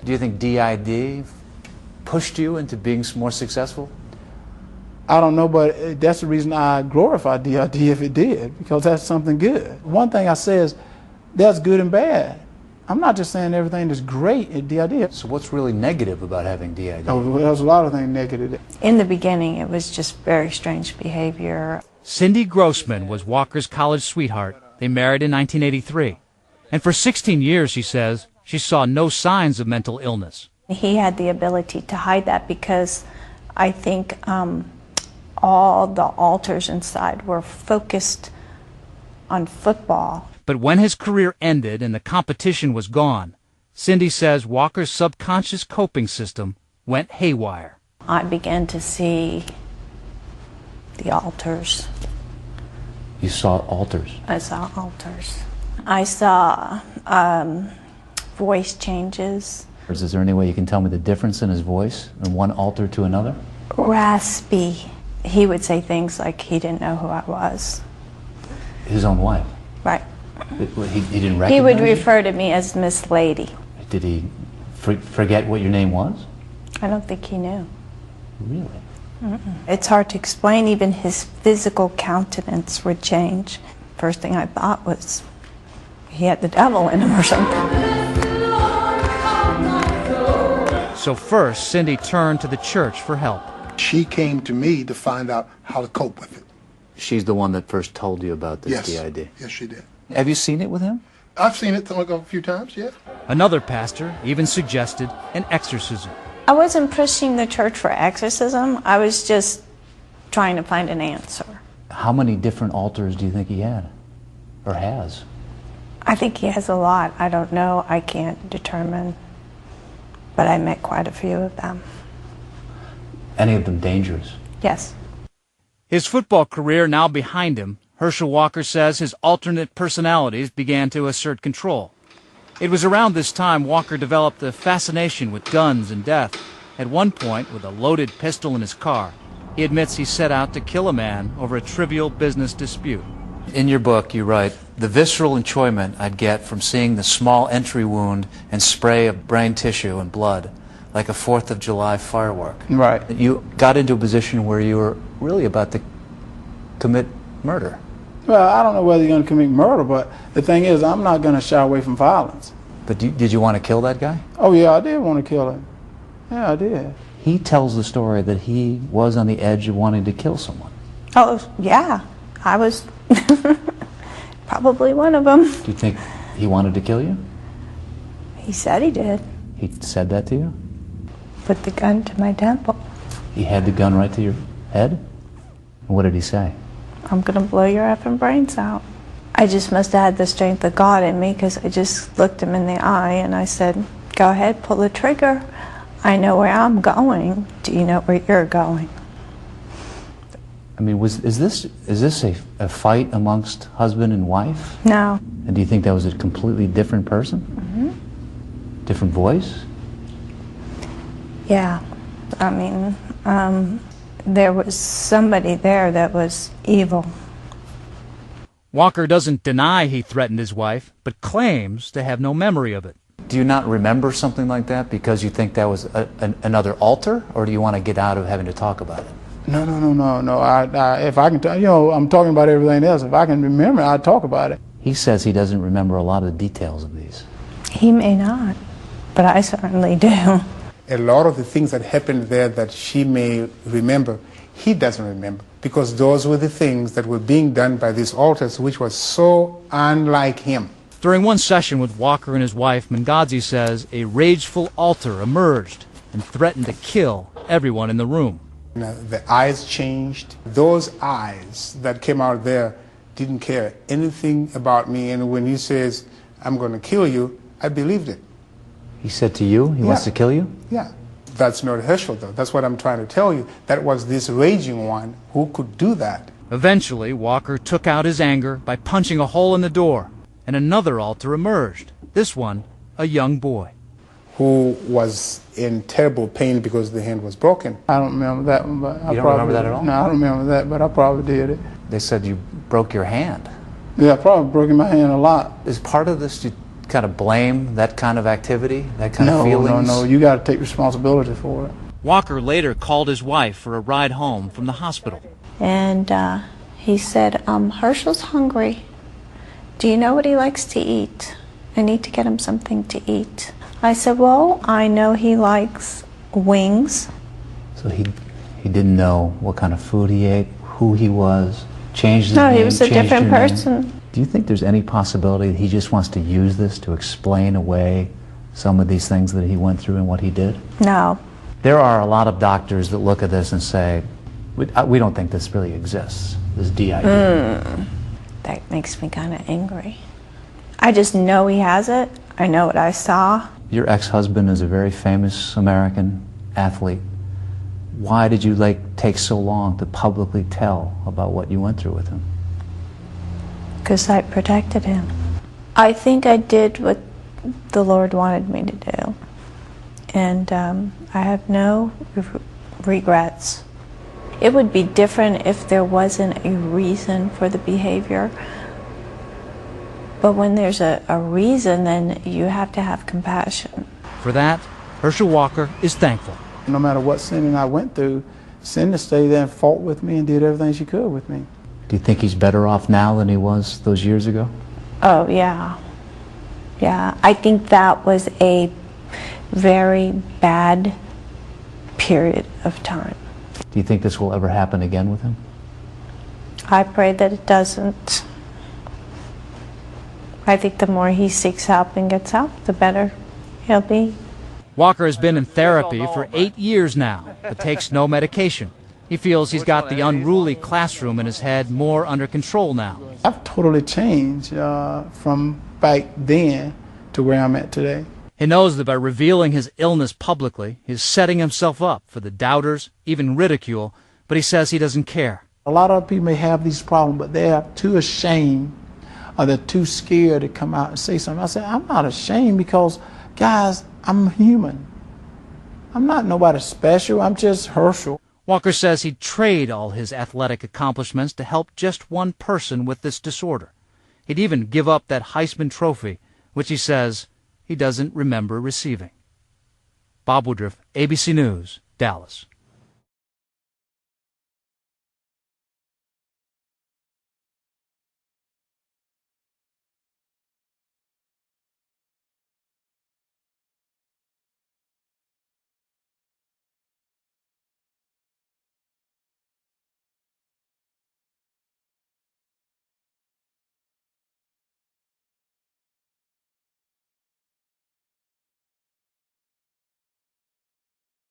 Do you think DID pushed you into being more successful? I don't know, but that's the reason I glorify DID if it did, because that's something good. One thing I say is there's good and bad. I'm not just saying everything is great at DID. So what's really negative about having DID? Oh, there's a lot of things negative. In the beginning, it was just very strange behavior. Cindy Grossman was Walker's college sweetheart. They married in 1983. And for 16 years, she says, she saw no signs of mental illness. He had the ability to hide that because I think all the alters inside were focused on football. But when his career ended and the competition was gone, Cindy says Walker's subconscious coping system went haywire. I began to see the alters. You saw alters? I saw alters. I saw voice changes. Is there any way you can tell me the difference in his voice from one alter to another? Raspy. He would say things like he didn't know who I was. His own wife? Right. He didn't recognize He would you? refer to me as Miss Lady. Did he forget what your name was? I don't think he knew. Really? It's hard to explain. Even his physical countenance would change. First thing I thought was he had the devil in him or something. So first, Cindy turned to the church for help. She came to me to find out how to cope with it. She's the one that first told you about this DID? Yes, she did. Have you seen it with him? I've seen it a few times, yeah. Another pastor even suggested an exorcism. I wasn't pushing the church for exorcism. I was just trying to find an answer. How many different alters do you think he had? Or has? I think he has a lot. I don't know. I can't determine. But I met quite a few of them. Any of them dangerous? Yes. His football career now behind him, Herschel Walker says his alternate personalities began to assert control. It was around this time Walker developed a fascination with guns and death. At one point, with a loaded pistol in his car, he admits he set out to kill a man over a trivial business dispute. In your book, you write, the visceral enjoyment I'd get from seeing the small entry wound and spray of brain tissue and blood, like a 4th of July firework. Right. You got into a position where you were really about to commit murder. Well, I don't know whether you're going to commit murder, but the thing is, I'm not going to shy away from violence. But did you want to kill that guy? Oh, yeah, I did want to kill him. Yeah, I did. He tells the story that he was on the edge of wanting to kill someone. Oh, yeah. I was probably one of them. Do you think he wanted to kill you? He said he did. He said that to you? Put the gun to my temple. He had the gun right to your head? And what did he say? I'm going to blow your effing brains out. I just must have had the strength of God in me because I just looked him in the eye and I said, go ahead, pull the trigger. I know where I'm going. Do you know where you're going? I mean, is this a fight amongst husband and wife? No. And do you think that was a completely different person? Mm-hmm. Different voice? Yeah. I mean, there was somebody there that was evil. Walker doesn't deny he threatened his wife, but claims to have no memory of it. Do you not remember something like that because you think that was another alter, or do you want to get out of having to talk about it? No. If I can, I'm talking about everything else. If I can remember, I'd talk about it. He says he doesn't remember a lot of the details of these. He may not, but I certainly do. A lot of the things that happened there that she may remember, he doesn't remember, because those were the things that were being done by these altars, which was so unlike him. During one session with Walker and his wife, Mangadzi says a rageful alter emerged and threatened to kill everyone in the room. The eyes changed. Those eyes that came out there didn't care anything about me, and when he says, I'm going to kill you, I believed it. He said to you, he wants to kill you? Yeah. That's not Herschel, though. That's what I'm trying to tell you. That was this raging one who could do that. Eventually, Walker took out his anger by punching a hole in the door, and another alter emerged, this one a young boy. Who was in terrible pain because the hand was broken. I don't remember that one, but You don't remember that at all? No, I don't remember that, but I probably did it. They said you broke your hand. Yeah, I probably broke my hand a lot. Is part of this kind of blame that kind of activity, that kind of No, feelings? no, you got to take responsibility for it. Walker later called his wife for a ride home from the hospital. And he said, Herschel's hungry. Do you know what he likes to eat? I need to get him something to eat. I said, well, I know he likes wings. So he didn't know what kind of food he ate, who he was, changed his No, name, he was a changed different your name. person. Do you think there's any possibility that he just wants to use this to explain away some of these things that he went through and what he did? No. There are a lot of doctors that look at this and say, we don't think this really exists, this DID. That makes me kind of angry. I just know he has it. I know what I saw. Your ex-husband is a very famous American athlete. Why did you take so long to publicly tell about what you went through with him? Because I protected him. I think I did what the Lord wanted me to do. And I have no regrets. It would be different if there wasn't a reason for the behavior. But when there's a reason, then you have to have compassion. For that, Herschel Walker is thankful. No matter what Cindy and I went through, Cindy stayed there and fought with me and did everything she could with me. Do you think he's better off now than he was those years ago? Oh, yeah. Yeah, I think that was a very bad period of time. Do you think this will ever happen again with him? I pray that it doesn't. I think the more he seeks help and gets help, the better he'll be. Walker has been in therapy for 8 years now, but takes no medication. He feels he's got the unruly classroom in his head more under control now. I've totally changed from back then to where I'm at today. He knows that by revealing his illness publicly, he's setting himself up for the doubters, even ridicule, but he says he doesn't care. A lot of people may have these problems, but they're too ashamed or they're too scared to come out and say something. I said, I'm not ashamed because, guys, I'm human. I'm not nobody special. I'm just Herschel. Walker says he'd trade all his athletic accomplishments to help just one person with this disorder. He'd even give up that Heisman Trophy, which he says he doesn't remember receiving. Bob Woodruff, ABC News, Dallas.